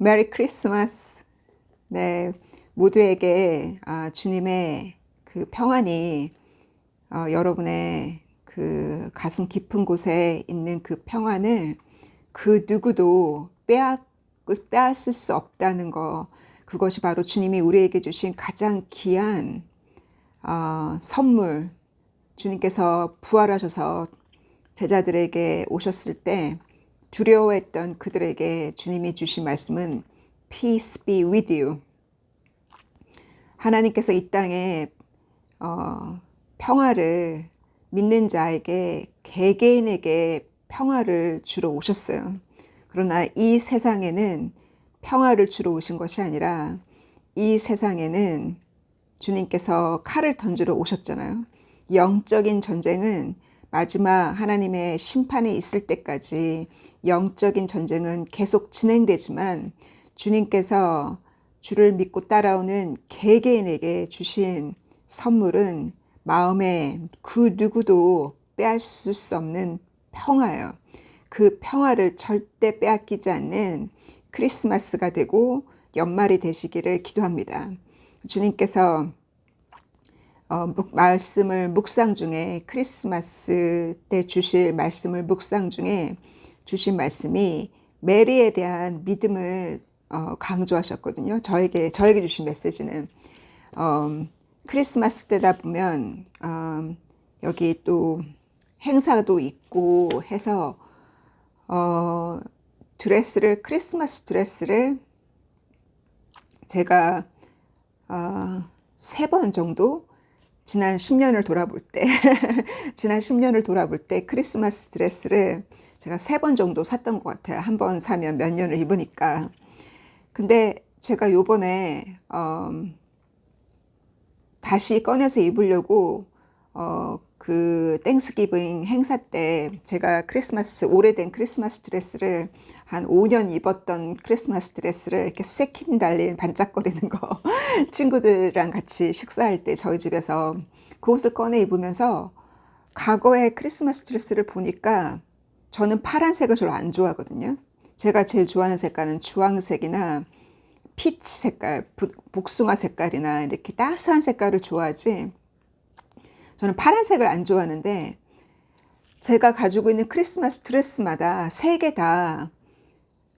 메리 크리스마스. 네, 모두에게 주님의 그 평안이 여러분의 그 가슴 깊은 곳에 있는 그 평안을 그 누구도 빼앗을 수 없다는 거, 그것이 바로 주님이 우리에게 주신 가장 귀한 선물. 주님께서 부활하셔서 제자들에게 오셨을 때 두려워했던 그들에게 주님이 주신 말씀은 Peace be with you. 하나님께서 이 땅에 평화를 믿는 자에게 개개인에게 평화를 주러 오셨어요. 그러나 이 세상에는 평화를 주러 오신 것이 아니라 이 세상에는 주님께서 칼을 던지러 오셨잖아요. 영적인 전쟁은 마지막 하나님의 심판이 있을 때까지 영적인 전쟁은 계속 진행되지만 주님께서 주를 믿고 따라오는 개개인에게 주신 선물은 마음에 그 누구도 빼앗을 수 없는 평화예요. 그 평화를 절대 빼앗기지 않는 크리스마스가 되고 연말이 되시기를 기도합니다. 주님께서 말씀을 묵상 중에 크리스마스 때 주실 말씀을 묵상 중에 주신 말씀이 메리에 대한 믿음을 강조하셨거든요. 저에게 주신 메시지는 크리스마스 때다 보면 여기 또 행사도 있고 해서 크리스마스 드레스를 제가 3번 정도 지난 10년을 돌아볼 때 크리스마스 드레스를 제가 3번 정도 샀던 것 같아요. 한 번 사면 몇 년을 입으니까. 근데 제가 요번에 다시 꺼내서 입으려고 그 땡스기빙 행사 때 제가 오래된 크리스마스 드레스를 한 5년 입었던 크리스마스 드레스를 이렇게 새킨 달린 반짝거리는 거 친구들이랑 같이 식사할 때 저희 집에서 그 옷을 꺼내 입으면서 과거의 크리스마스 드레스를 보니까 저는 파란색을 별로 안 좋아하거든요. 제가 제일 좋아하는 색깔은 주황색이나 피치 색깔, 복숭아 색깔이나 이렇게 따스한 색깔을 좋아하지 저는 파란색을 안 좋아하는데 제가 가지고 있는 크리스마스 드레스마다 3개 다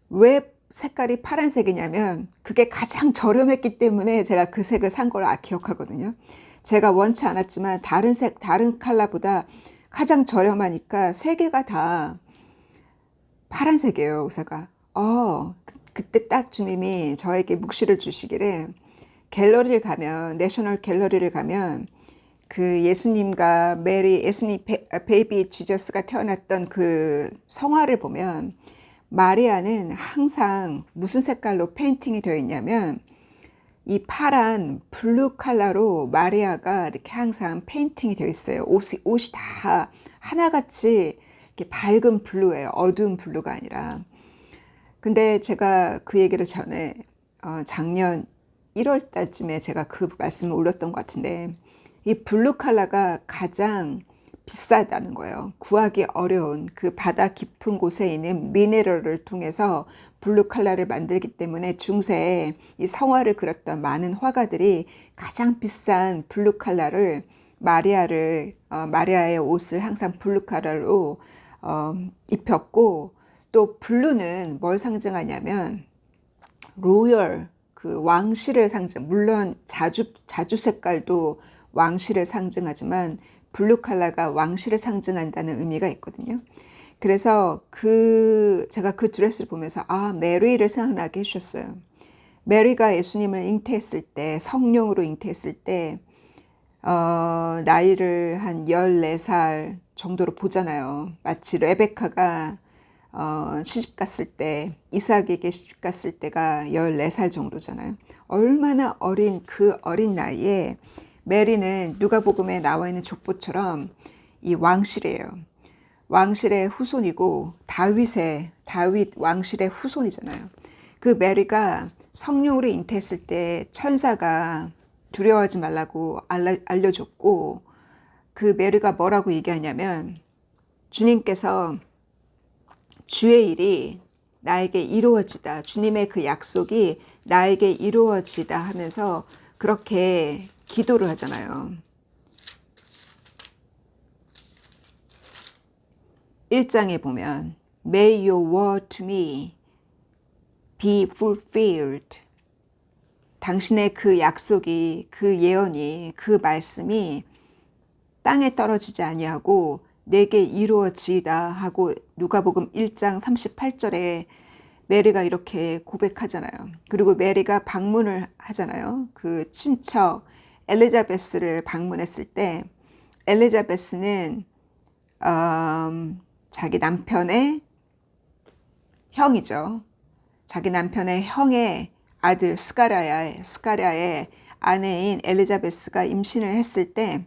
왜 색깔이 파란색이냐면 그게 가장 저렴했기 때문에 제가 그 색을 산 걸 기억하거든요. 제가 원치 않았지만 다른 컬러보다 가장 저렴하니까 3개가 다 파란색이에요, 의사가. 그때 딱 주님이 저에게 묵시를 주시기를 내셔널 갤러리를 가면 그 예수님 베이비 지저스가 태어났던 그 성화를 보면 마리아는 항상 무슨 색깔로 페인팅이 되어 있냐면 이 파란 블루 컬러로 마리아가 이렇게 항상 페인팅이 되어 있어요. 옷이 다 하나같이 이렇게 밝은 블루예요. 어두운 블루가 아니라. 근데 제가 그 얘기를 전에 작년 1월 달쯤에 제가 그 말씀을 올렸던 것 같은데 이 블루 컬러가 가장 비싸다는 거예요. 구하기 어려운 그 바다 깊은 곳에 있는 미네랄을 통해서 블루 컬러를 만들기 때문에 중세에 이 성화를 그렸던 많은 화가들이 가장 비싼 블루 컬러를 마리아의 옷을 항상 블루 컬러로 입혔고 또 블루는 뭘 상징하냐면 로열 그 왕실을 물론 자주 색깔도 왕실을 상징하지만 블루 컬러가 왕실을 상징한다는 의미가 있거든요. 그래서 제가 그 드레스를 보면서 메리를 생각나게 해주셨어요. 메리가 예수님을 성령으로 잉태했을 때 나이를 한 14살 정도로 보잖아요. 마치 레베카가 시집갔을 때 이삭에게 시집갔을 때가 14살 정도잖아요. 얼마나 그 어린 나이에 메리는 누가복음에 나와 있는 족보처럼 이 왕실이에요. 왕실의 후손이고 다윗 왕실의 후손이잖아요. 그 메리가 성령으로 잉태했을 때 천사가 두려워하지 말라고 알려줬고 그 메리가 뭐라고 얘기하냐면 주님께서 주의 일이 나에게 이루어지다. 주님의 그 약속이 나에게 이루어지다 하면서 그렇게 기도를 하잖아요. 1장에 보면 May your word to me be fulfilled. 당신의 그 약속이, 그 예언이, 그 말씀이 땅에 떨어지지 아니하고 내게 이루어지이다 하고 누가복음 1장 38절에 메리가 이렇게 고백하잖아요. 그리고 메리가 방문을 하잖아요. 그 친척 엘리자베스를 방문했을 때 엘리자베스는 자기 남편의 형이죠. 자기 남편의 형의 아들 스가랴의 아내인 엘리자베스가 임신을 했을 때,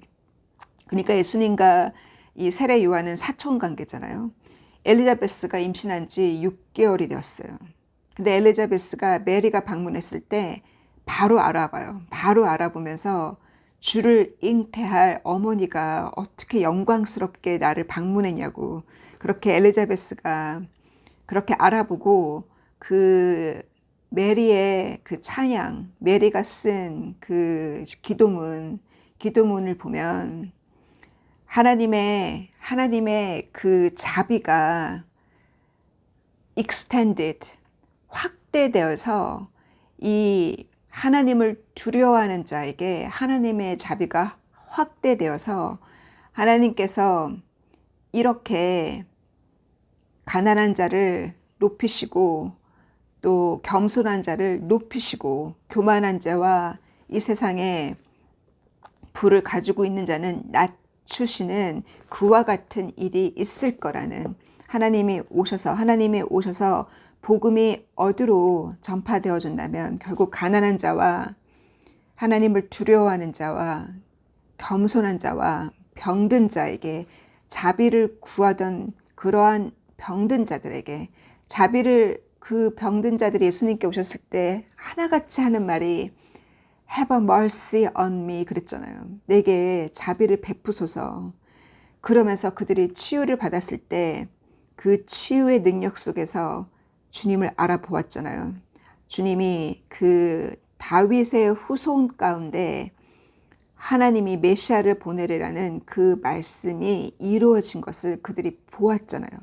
그러니까 예수님과 이 세례 요한은 사촌 관계잖아요. 엘리자베스가 임신한 지 6개월이 되었어요. 근데 엘리자베스가 메리가 방문했을 때 바로 알아봐요. 바로 알아보면서 주를 잉태할 어머니가 어떻게 영광스럽게 나를 방문했냐고, 그렇게 엘리자베스가 그렇게 알아보고 그 메리의 그 찬양, 메리가 쓴 그 기도문을 보면 하나님의 그 자비가 extended, 확대되어서 이 하나님을 두려워하는 자에게 하나님의 자비가 확대되어서 하나님께서 이렇게 가난한 자를 높이시고 또 겸손한 자를 높이시고 교만한 자와 이 세상에 부를 가지고 있는 자는 낮추시는 그와 같은 일이 있을 거라는, 하나님이 오셔서 복음이 어디로 전파되어 준다면 결국 가난한 자와 하나님을 두려워하는 자와 겸손한 자와 병든 자에게 자비를 구하던 그러한 병든 자들에게 자비를, 그 병든 자들이 예수님께 오셨을 때 하나같이 하는 말이 Have a mercy on me 그랬잖아요. 내게 자비를 베푸소서. 그러면서 그들이 치유를 받았을 때 그 치유의 능력 속에서 주님을 알아보았잖아요. 주님이 그 다윗의 후손 가운데 하나님이 메시아를 보내리라는 그 말씀이 이루어진 것을 그들이 보았잖아요.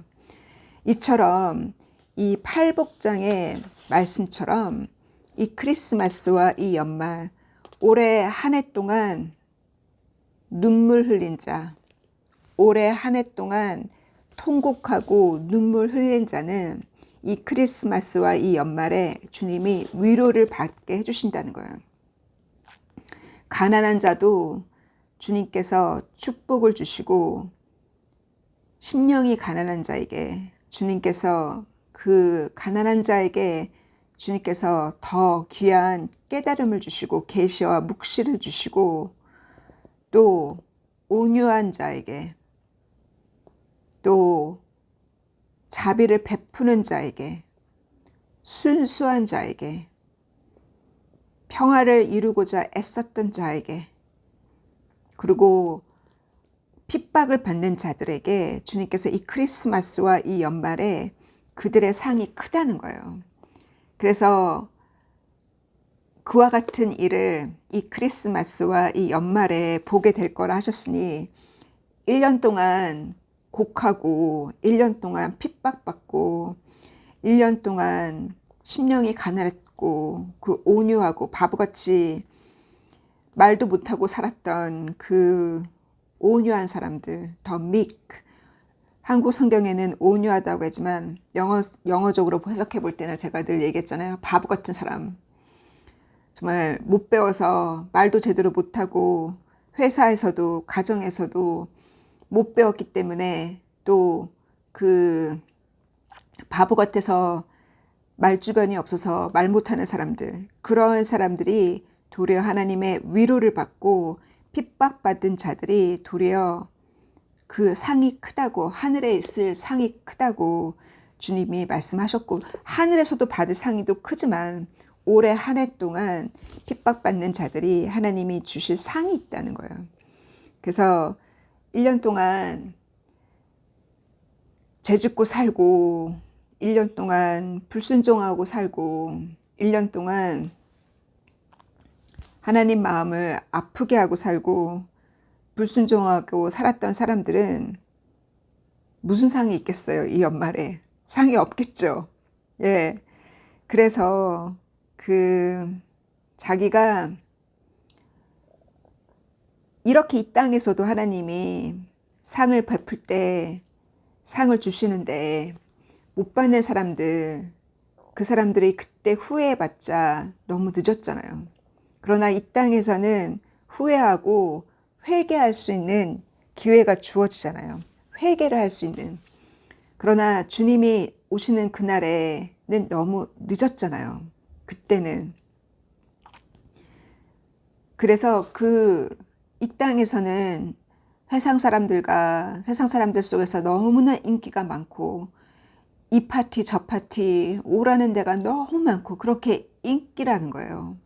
이처럼 이 팔복장의 말씀처럼 이 크리스마스와 이 연말, 올해 한 해 동안 눈물 흘린 자, 올해 한 해 동안 통곡하고 눈물 흘린 자는 이 크리스마스와 이 연말에 주님이 위로를 받게 해주신다는 거예요. 가난한 자도 주님께서 축복을 주시고, 심령이 가난한 자에게 주님께서, 그 가난한 자에게 주님께서 더 귀한 깨달음을 주시고 계시와 묵시를 주시고, 또 온유한 자에게, 또 자비를 베푸는 자에게, 순수한 자에게, 평화를 이루고자 애썼던 자에게, 그리고 핍박을 받는 자들에게 주님께서 이 크리스마스와 이 연말에 그들의 상이 크다는 거예요. 그래서 그와 같은 일을 이 크리스마스와 이 연말에 보게 될 거라 하셨으니 1년 동안 곡하고 1년 동안 핍박받고 1년 동안 심령이 가난했고 그 온유하고 바보같이 말도 못하고 살았던 그 온유한 사람들, 더 meek, 한국 성경에는 온유하다고 하지만 영어적으로 해석해 볼 때는 제가 늘 얘기했잖아요. 바보 같은 사람, 정말 못 배워서 말도 제대로 못하고 회사에서도 가정에서도 못 배웠기 때문에 또 그 바보 같아서 말주변이 없어서 말 못하는 사람들, 그런 사람들이 도리어 하나님의 위로를 받고 핍박받은 자들이 도리어 그 상이 크다고, 하늘에 있을 상이 크다고 주님이 말씀하셨고, 하늘에서도 받을 상이 또 크지만 올해 한 해 동안 핍박받는 자들이 하나님이 주실 상이 있다는 거예요. 그래서 1년 동안 죄짓고 살고 1년 동안 불순종하고 살고 1년 동안 하나님 마음을 아프게 하고 살고 불순종하고 살았던 사람들은 무슨 상이 있겠어요? 이 연말에 상이 없겠죠. 예. 그래서 자기가 이렇게 이 땅에서도 하나님이 상을 베풀 때 상을 주시는데 못 받는 사람들, 그 사람들이 그때 후회해봤자 너무 늦었잖아요. 그러나 이 땅에서는 후회하고 회개할 수 있는 기회가 주어지잖아요. 회개를 할 수 있는. 그러나 주님이 오시는 그날에는 너무 늦었잖아요. 그때는. 그래서 이 땅에서는 세상 사람들 속에서 너무나 인기가 많고 이 파티 저 파티 오라는 데가 너무 많고 그렇게 인기라는 거예요.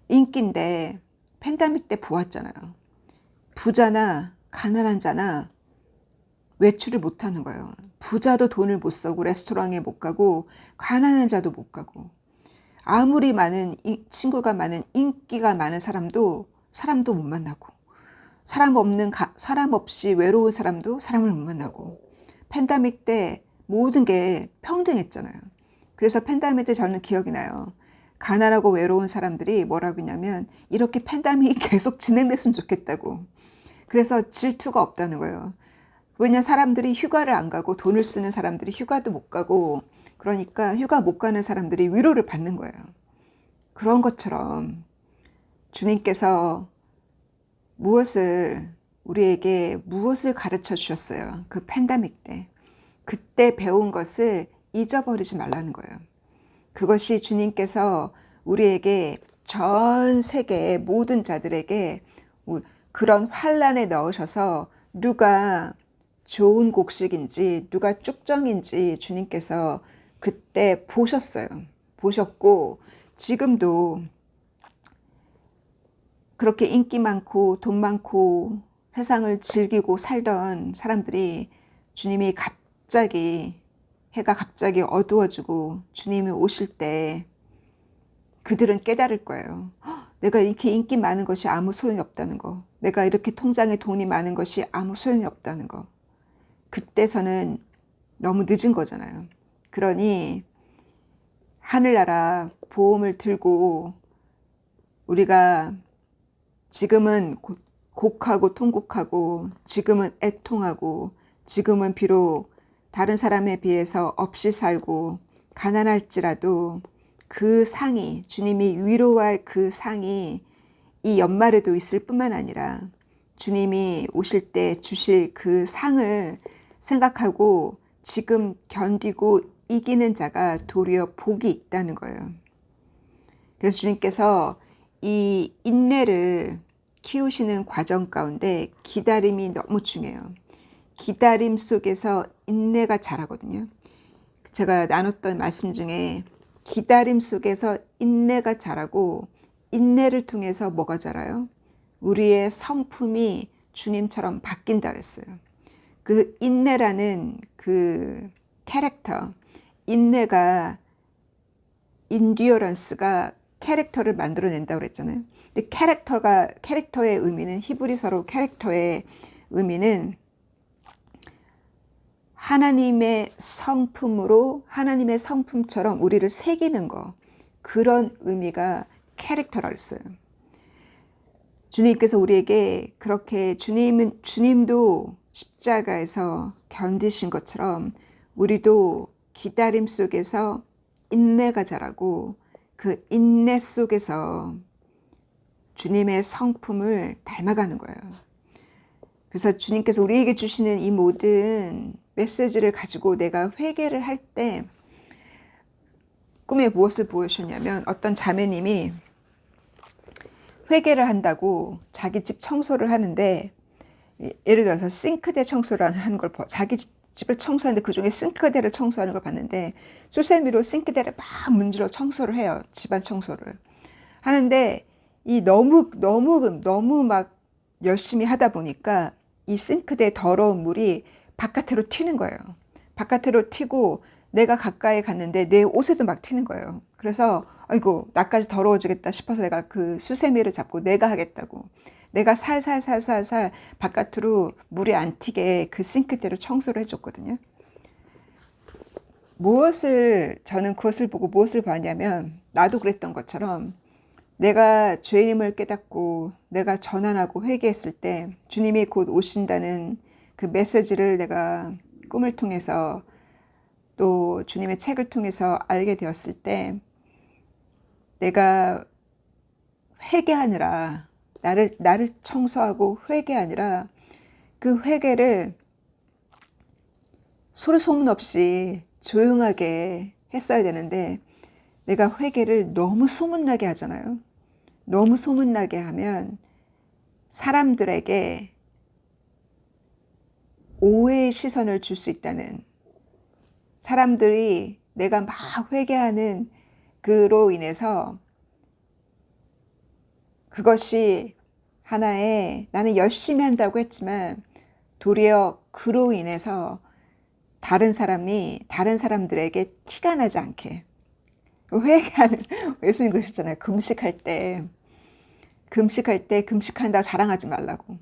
인기인데 팬데믹 때 보았잖아요. 부자나 가난한 자나 외출을 못하는 거예요. 부자도 돈을 못 쓰고 레스토랑에 못 가고 가난한 자도 못 가고 아무리 친구가 많은 인기가 많은 사람도 못 만나고 사람 없이 외로운 사람을 못 만나고 팬데믹 때 모든 게 평등했잖아요. 그래서 팬데믹 때 저는 기억이 나요. 가난하고 외로운 사람들이 뭐라고 했냐면 이렇게 팬데믹이 계속 진행됐으면 좋겠다고. 그래서 질투가 없다는 거예요. 왜냐하면 사람들이 휴가를 안 가고 돈을 쓰는 사람들이 휴가도 못 가고 그러니까 휴가 못 가는 사람들이 위로를 받는 거예요. 그런 것처럼 주님께서 우리에게 무엇을 가르쳐 주셨어요? 그 팬데믹 때. 그때 배운 것을 잊어버리지 말라는 거예요. 그것이 주님께서 우리에게 전 세계의 모든 자들에게 그런 환란에 넣으셔서 누가 좋은 곡식인지 누가 쭉정인지 주님께서 그때 보셨어요. 보셨고 지금도 그렇게 인기 많고 돈 많고 세상을 즐기고 살던 사람들이 주님이 해가 갑자기 어두워지고 주님이 오실 때 그들은 깨달을 거예요. 내가 이렇게 인기 많은 것이 아무 소용이 없다는 거. 내가 이렇게 통장에 돈이 많은 것이 아무 소용이 없다는 거. 그때서는 너무 늦은 거잖아요. 그러니 하늘나라 보험을 들고 우리가 지금은 곡하고 통곡하고 지금은 애통하고 지금은 비록 다른 사람에 비해서 없이 살고 가난할지라도 그 상이 주님이 위로할 그 상이 이 연말에도 있을 뿐만 아니라 주님이 오실 때 주실 그 상을 생각하고 지금 견디고 이기는 자가 도리어 복이 있다는 거예요. 그래서 주님께서 이 인내를 키우시는 과정 가운데 기다림이 너무 중요해요. 기다림 속에서 인내가 자라거든요. 제가 나눴던 말씀 중에 기다림 속에서 인내가 자라고 인내를 통해서 뭐가 자라요? 우리의 성품이 주님처럼 바뀐다 그랬어요. 그 인내라는 그 캐릭터, 인듀어런스가 캐릭터를 만들어낸다고 그랬잖아요. 근데 캐릭터의 의미는 히브리서로 캐릭터의 의미는 하나님의 성품처럼 우리를 새기는 거, 그런 의미가 캐릭터라 했어요. 주님께서 우리에게 그렇게 주님도 십자가에서 견디신 것처럼 우리도 기다림 속에서 인내가 자라고 그 인내 속에서 주님의 성품을 닮아가는 거예요. 그래서 주님께서 우리에게 주시는 이 모든 메시지를 가지고 내가 회개를 할 때 꿈에 무엇을 보여주셨냐면 어떤 자매님이 회개를 한다고 자기 집 청소를 하는데 예를 들어서 싱크대 청소를 하는 걸 자기 집을 청소하는데 그중에 싱크대를 청소하는 걸 봤는데 수세미로 싱크대를 막 문질러 청소를 해요. 집안 청소를 하는데 이 너무 막 열심히 하다 보니까 이 싱크대의 더러운 물이 바깥으로 튀는 거예요. 바깥으로 튀고 내가 가까이 갔는데 내 옷에도 막 튀는 거예요. 그래서 아이고 나까지 더러워지겠다 싶어서 내가 그 수세미를 잡고 내가 하겠다고. 내가 살살살살살 바깥으로 물이 안 튀게 그 싱크대로 청소를 해줬거든요. 저는 그것을 보고 무엇을 봤냐면, 나도 그랬던 것처럼 내가 죄임을 깨닫고 내가 전환하고 회개했을 때 주님이 곧 오신다는 그 메시지를 내가 꿈을 통해서 또 주님의 책을 통해서 알게 되었을 때, 내가 회개하느라 나를 청소하고 회개하느라 그 회개를 소리 소문 없이 조용하게 했어야 되는데, 내가 회개를 너무 소문나게 하잖아요. 너무 소문나게 하면 사람들에게 오해의 시선을 줄 수 있다는, 사람들이 내가 막 회개하는 그로 인해서 그것이 하나의, 나는 열심히 한다고 했지만 도리어 그로 인해서 다른 사람들에게 티가 나지 않게 회개하는, 예수님 그러셨잖아요. 금식할 때 금식한다고 자랑하지 말라고.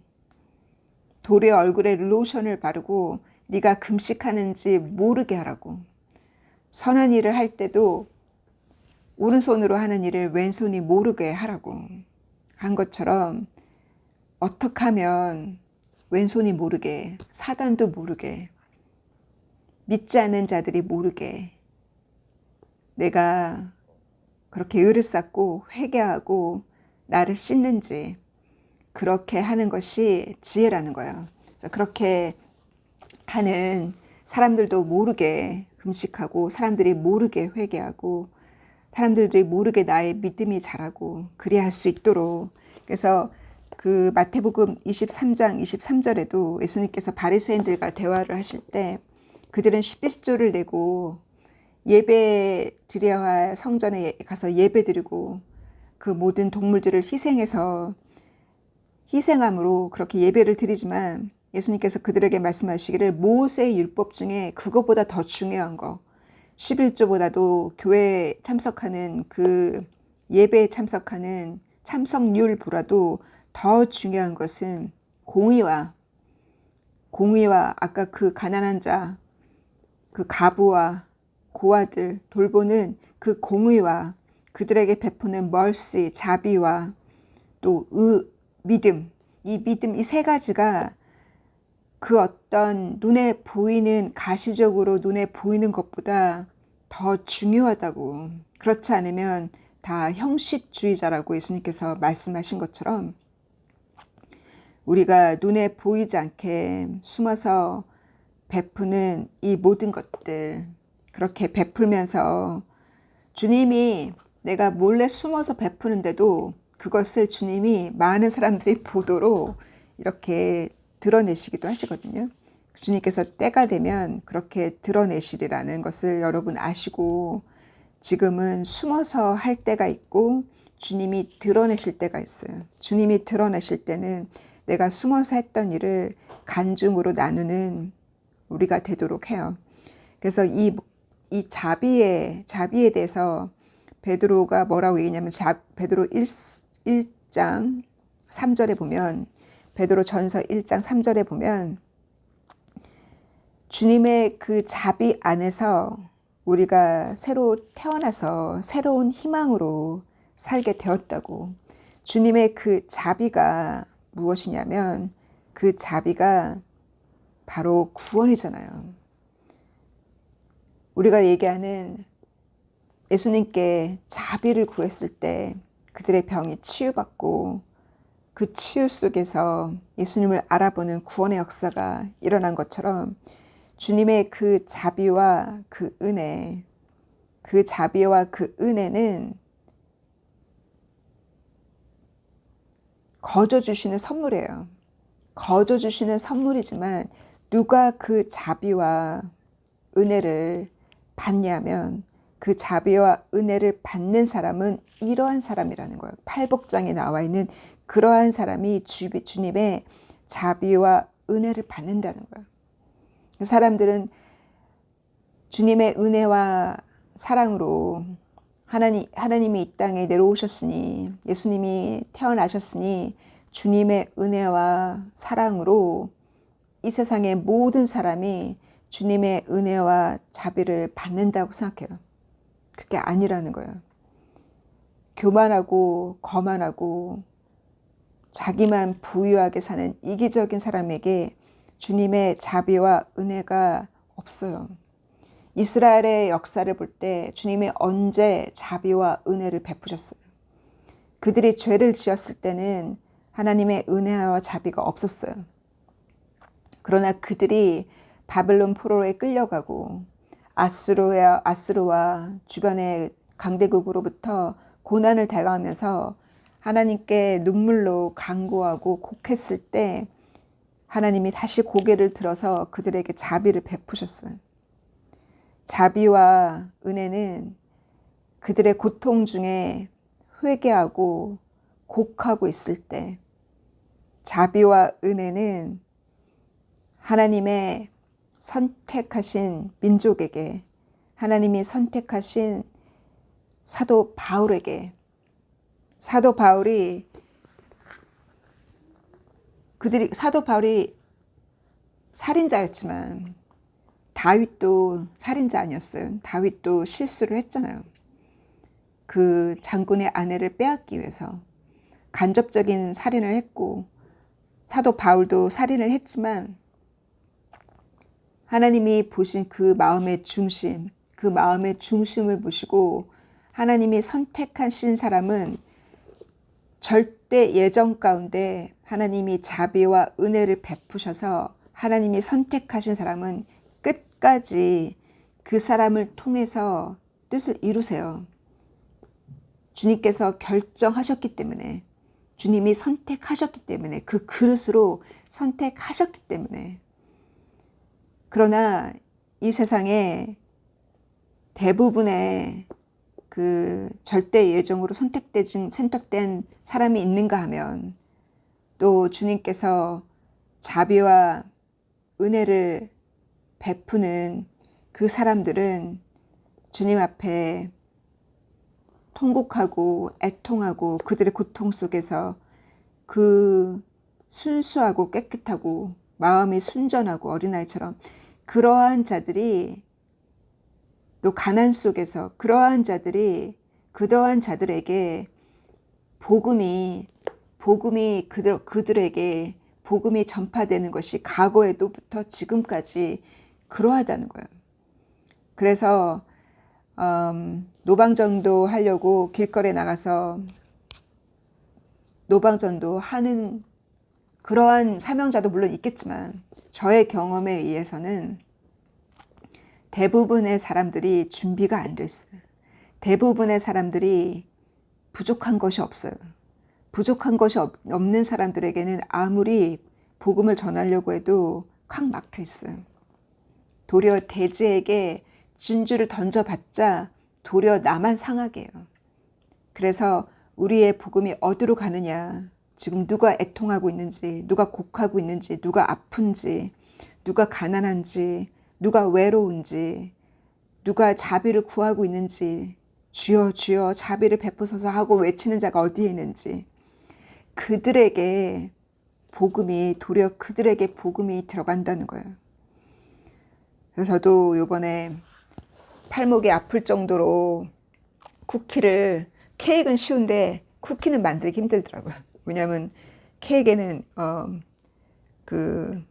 도리어 얼굴에 로션을 바르고 네가 금식하는지 모르게 하라고. 선한 일을 할 때도 오른손으로 하는 일을 왼손이 모르게 하라고 한 것처럼, 어떻게 하면 왼손이 모르게, 사단도 모르게, 믿지 않는 자들이 모르게 내가 그렇게 의를 쌓고 회개하고 나를 씻는지, 그렇게 하는 것이 지혜라는 거예요. 그렇게 하는 사람들도 모르게 금식하고, 사람들이 모르게 회개하고, 사람들이 모르게 나의 믿음이 자라고, 그래야 할 수 있도록. 그래서 그 마태복음 23장 23절에도 예수님께서 바리새인들과 대화를 하실 때, 그들은 11조를 내고 예배 드려야 할 성전에 가서 예배 드리고 그 모든 동물들을 희생함으로 그렇게 예배를 드리지만, 예수님께서 그들에게 말씀하시기를 모세의 율법 중에 그거보다 더 중요한 거, 11조보다도 교회에 참석하는 그 예배에 참석하는 참석률보다도 더 중요한 것은 공의와 아까 그 가난한 자, 그 가부와 고아들 돌보는 그 공의와 그들에게 베푸는 멀시, 자비와 또 믿음, 이 세 가지가 그 어떤 눈에 보이는, 가시적으로 눈에 보이는 것보다 더 중요하다고. 그렇지 않으면 다 형식주의자라고 예수님께서 말씀하신 것처럼, 우리가 눈에 보이지 않게 숨어서 베푸는 이 모든 것들, 그렇게 베풀면서 주님이, 내가 몰래 숨어서 베푸는데도 그것을 주님이 많은 사람들이 보도록 이렇게 드러내시기도 하시거든요. 주님께서 때가 되면 그렇게 드러내시리라는 것을 여러분 아시고, 지금은 숨어서 할 때가 있고 주님이 드러내실 때가 있어요. 주님이 드러내실 때는 내가 숨어서 했던 일을 간증으로 나누는 우리가 되도록 해요. 그래서 이 자비에 대해서 베드로가 뭐라고 얘기냐면, 베드로 1장 3절에 보면, 베드로 전서 1장 3절에 보면, 주님의 그 자비 안에서 우리가 새로 태어나서 새로운 희망으로 살게 되었다고. 주님의 그 자비가 무엇이냐면, 그 자비가 바로 구원이잖아요. 우리가 얘기하는 예수님께 자비를 구했을 때 그들의 병이 치유받고, 그 치유 속에서 예수님을 알아보는 구원의 역사가 일어난 것처럼, 주님의 그 자비와 그 은혜, 그 자비와 그 은혜는 거저 주시는 선물이에요. 거저 주시는 선물이지만 누가 그 자비와 은혜를 받냐면, 그 자비와 은혜를 받는 사람은 이러한 사람이라는 거예요. 팔복장에 나와 있는 그러한 사람이 주님의 자비와 은혜를 받는다는 거예요. 사람들은 주님의 은혜와 사랑으로 하나님이 이 땅에 내려오셨으니, 예수님이 태어나셨으니 주님의 은혜와 사랑으로 이 세상의 모든 사람이 주님의 은혜와 자비를 받는다고 생각해요. 그게 아니라는 거예요. 교만하고 거만하고 자기만 부유하게 사는 이기적인 사람에게 주님의 자비와 은혜가 없어요. 이스라엘의 역사를 볼 때 주님이 언제 자비와 은혜를 베푸셨어요? 그들이 죄를 지었을 때는 하나님의 은혜와 자비가 없었어요. 그러나 그들이 바벨론 포로에 끌려가고 아수르와 주변의 강대국으로부터 고난을 당하면서 하나님께 눈물로 간구하고 곡했을 때 하나님이 다시 고개를 들어서 그들에게 자비를 베푸셨어요. 자비와 은혜는 그들의 고통 중에 회개하고 곡하고 있을 때, 자비와 은혜는 하나님의 선택하신 민족에게, 하나님이 선택하신 사도 바울에게, 사도 바울이 살인자였지만 다윗도 살인자 아니었어요. 다윗도 실수를 했잖아요. 그 장군의 아내를 빼앗기 위해서 간접적인 살인을 했고, 사도 바울도 살인을 했지만 하나님이 보신 그 마음의 중심, 그 마음의 중심을 보시고 하나님이 선택하신 사람은 절대 예정 가운데 하나님이 자비와 은혜를 베푸셔서 하나님이 선택하신 사람은 끝까지 그 사람을 통해서 뜻을 이루세요. 주님께서 결정하셨기 때문에, 주님이 선택하셨기 때문에, 그 그릇으로 선택하셨기 때문에. 그러나 이 세상에 대부분의 그 절대 예정으로 선택된 사람이 있는가 하면, 또 주님께서 자비와 은혜를 베푸는 그 사람들은 주님 앞에 통곡하고 애통하고 그들의 고통 속에서 그 순수하고 깨끗하고 마음이 순전하고 어린아이처럼 그러한 자들이, 또 가난 속에서 그러한 자들에게 복음이 그들에게 복음이 전파되는 것이 과거에도부터 지금까지 그러하다는 거예요. 그래서 노방전도 하려고 길거리에 나가서 노방전도 하는 그러한 사명자도 물론 있겠지만, 저의 경험에 의해서는 대부분의 사람들이 준비가 안 됐어요. 대부분의 사람들이 부족한 것이 없어요. 부족한 것이 없는 사람들에게는 아무리 복음을 전하려고 해도 콱 막혀 있어요. 도리어 대지에게 진주를 던져봤자 도리어 나만 상하게 해요. 그래서 우리의 복음이 어디로 가느냐, 지금 누가 애통하고 있는지, 누가 곡하고 있는지, 누가 아픈지, 누가 가난한지, 누가 외로운지, 누가 자비를 구하고 있는지, 주여 주여 자비를 베푸소서 하고 외치는 자가 어디에 있는지, 그들에게 도리어 그들에게 복음이 들어간다는 거예요. 그래서 저도 이번에 팔목이 아플 정도로 케이크는 쉬운데 쿠키는 만들기 힘들더라고요. 왜냐하면 케이크에는 그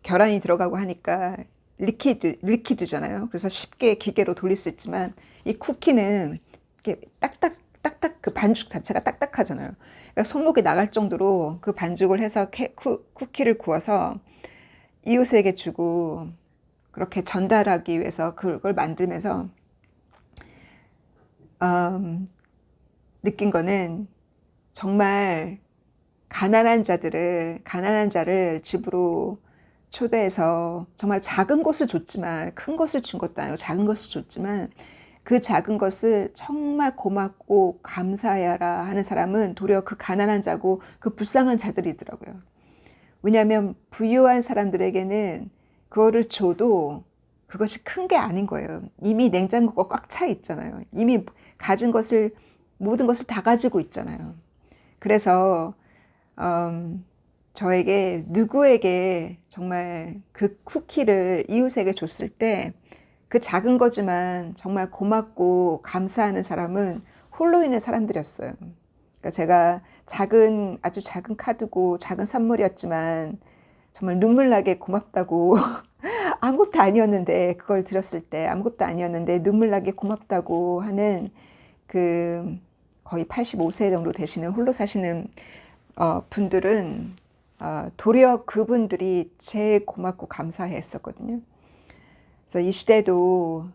계란이 들어가고 하니까 리퀴드잖아요. 그래서 쉽게 기계로 돌릴 수 있지만 이 쿠키는 이렇게 딱딱 그 반죽 자체가 딱딱하잖아요. 그러니까 손목이 나갈 정도로 그 반죽을 해서 쿠키를 구워서 이웃에게 주고 그렇게 전달하기 위해서 그걸 만들면서 느낀 거는, 정말 가난한 자를 집으로 초대해서 정말 작은 것을 줬지만, 큰 것을 준 것도 아니고 작은 것을 줬지만 그 작은 것을 정말 고맙고 감사해라 하는 사람은 도리어 그 가난한 자고 그 불쌍한 자들이더라고요. 왜냐하면 부유한 사람들에게는 그거를 줘도 그것이 큰 게 아닌 거예요. 이미 냉장고가 꽉 차 있잖아요. 이미 가진 것을, 모든 것을 다 가지고 있잖아요. 그래서 저에게, 누구에게 정말 그 쿠키를 이웃에게 줬을 때 그 작은 거지만 정말 고맙고 감사하는 사람은 홀로 있는 사람들이었어요. 그러니까 제가 아주 작은 카드고 작은 선물이었지만 정말 눈물 나게 고맙다고 아무것도 아니었는데, 그걸 들었을 때 아무것도 아니었는데 눈물 나게 고맙다고 하는 그 거의 85세 정도 되시는 홀로 사시는 분들은 도리어 그분들이 제일 고맙고 감사했었거든요. 그래서 이 시대도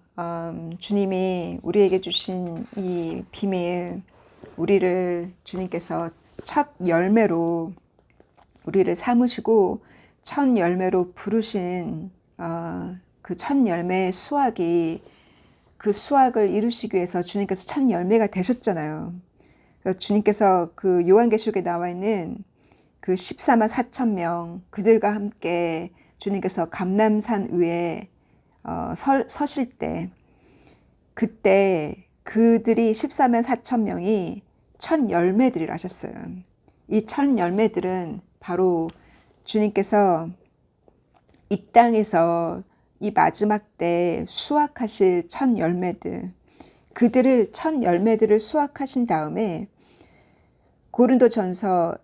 주님이 우리에게 주신 이 비밀, 우리를 주님께서 첫 열매로 우리를 삼으시고 첫 열매로 부르신 그 첫 열매의 수확이, 그 수확을 이루시기 위해서 주님께서 첫 열매가 되셨잖아요. 그래서 주님께서 그 요한계시록에 나와 있는 그 14만 4천 명, 그들과 함께 주님께서 감람산 위에 서실 때, 그때 그들이 14만 4천 명이 첫 열매들이라 하셨어요. 이 첫 열매들은 바로 주님께서 이 땅에서 이 마지막 때 수확하실 첫 열매들, 그들을 첫 열매들을 수확하신 다음에 고린도전서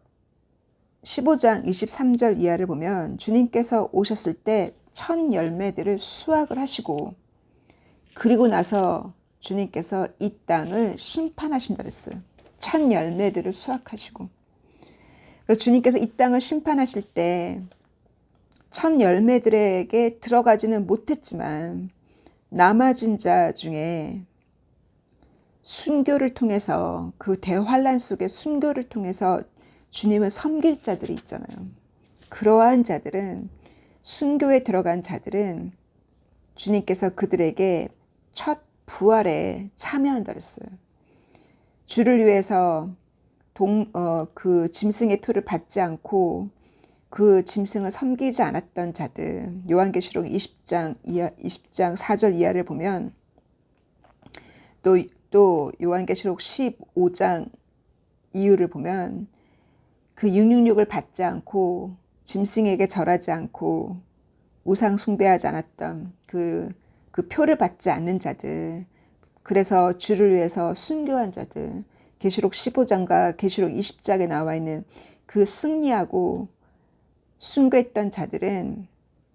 15장 23절 이하를 보면 주님께서 오셨을 때 첫 열매들을 수확을 하시고, 그리고 나서 주님께서 이 땅을 심판하신다 그랬어요. 첫 열매들을 수확하시고. 주님께서 이 땅을 심판하실 때 첫 열매들에게 들어가지는 못했지만 남아진 자 중에 순교를 통해서, 그 대환란 속의 순교를 통해서 주님을 섬길 자들이 있잖아요. 그러한 자들은, 순교에 들어간 자들은 주님께서 그들에게 첫 부활에 참여한다 그랬어요. 주를 위해서 그 짐승의 표를 받지 않고 그 짐승을 섬기지 않았던 자들, 요한계시록 20장 4절 이하를 보면, 또 요한계시록 15장 이유를 보면, 그 666을 받지 않고 짐승에게 절하지 않고 우상 숭배하지 않았던 그 표를 받지 않는 자들, 그래서 주를 위해서 순교한 자들, 계시록 15장과 계시록 20장에 나와 있는 그 승리하고 순교했던 자들은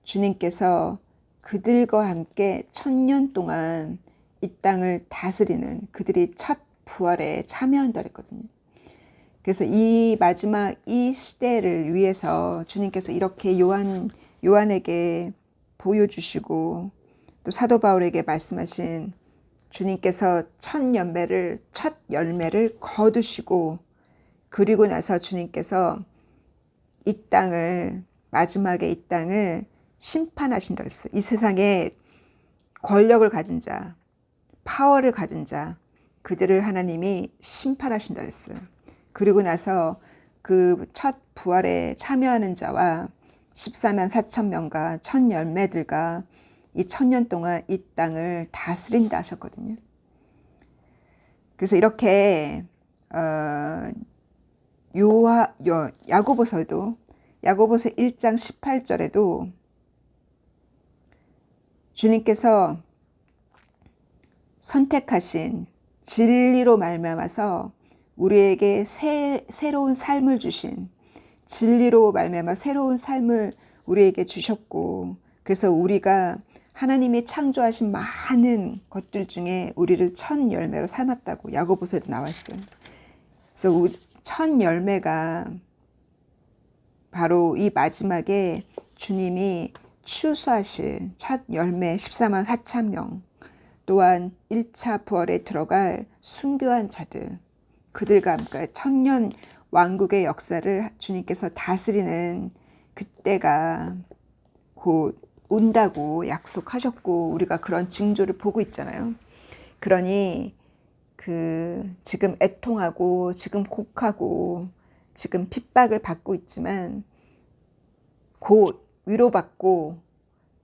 주님께서 그들과 함께 1000년 동안 이 땅을 다스리는, 그들이 첫 부활에 참여한다 그랬거든요. 그래서 이 마지막 이 시대를 위해서 주님께서 이렇게 요한에게 보여주시고 또 사도 바울에게 말씀하신, 주님께서 첫 열매를 거두시고, 그리고 나서 주님께서 이 땅을, 마지막에 이 땅을 심판하신다 그랬어요. 이 세상에 권력을 가진 자, 파워를 가진 자, 그들을 하나님이 심판하신다 그랬어요. 그리고 나서 그 첫 부활에 참여하는 자와 14만 4천 명과 첫 열매들과 이 1000년 동안 이 땅을 다스린다 하셨거든요. 그래서 이렇게 야고보서 1장 18절에도 주님께서 선택하신 진리로 말미암아서 우리에게 새로운 삶을 주신, 진리로 말미암아 새로운 삶을 우리에게 주셨고, 그래서 우리가 하나님이 창조하신 많은 것들 중에 우리를 첫 열매로 삼았다고 야고보서에도 나왔어요. 그래서 첫 열매가 바로 이 마지막에 주님이 추수하실 첫 열매 14만 4천 명, 또한 1차 부활에 들어갈 순교한 자들, 그들과 함께 1000년 왕국의 역사를 주님께서 다스리는 그때가 곧 온다고 약속하셨고, 우리가 그런 징조를 보고 있잖아요. 그러니 지금 애통하고 지금 곡하고 지금 핍박을 받고 있지만 곧 위로받고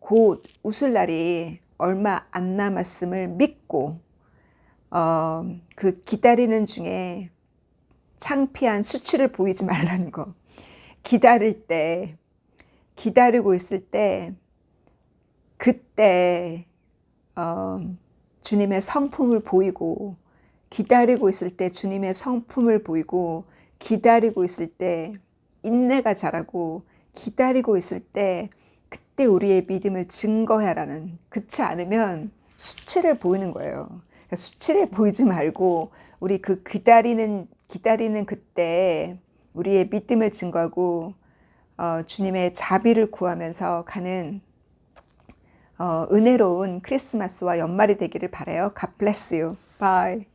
곧 웃을 날이 얼마 안 남았음을 믿고 그 기다리는 중에 창피한 수치를 보이지 말라는 거. 기다리고 있을 때 그때 주님의 성품을 보이고, 기다리고 있을 때 주님의 성품을 보이고, 기다리고 있을 때 인내가 자라고, 기다리고 있을 때 그때 우리의 믿음을 증거해라는, 그렇지 않으면 수치를 보이는 거예요. 그러니까 수치를 보이지 말고 우리 그 기다리는 그때 우리의 믿음을 증거하고 주님의 자비를 구하면서 가는 은혜로운 크리스마스와 연말이 되기를 바라요. God bless you. Bye.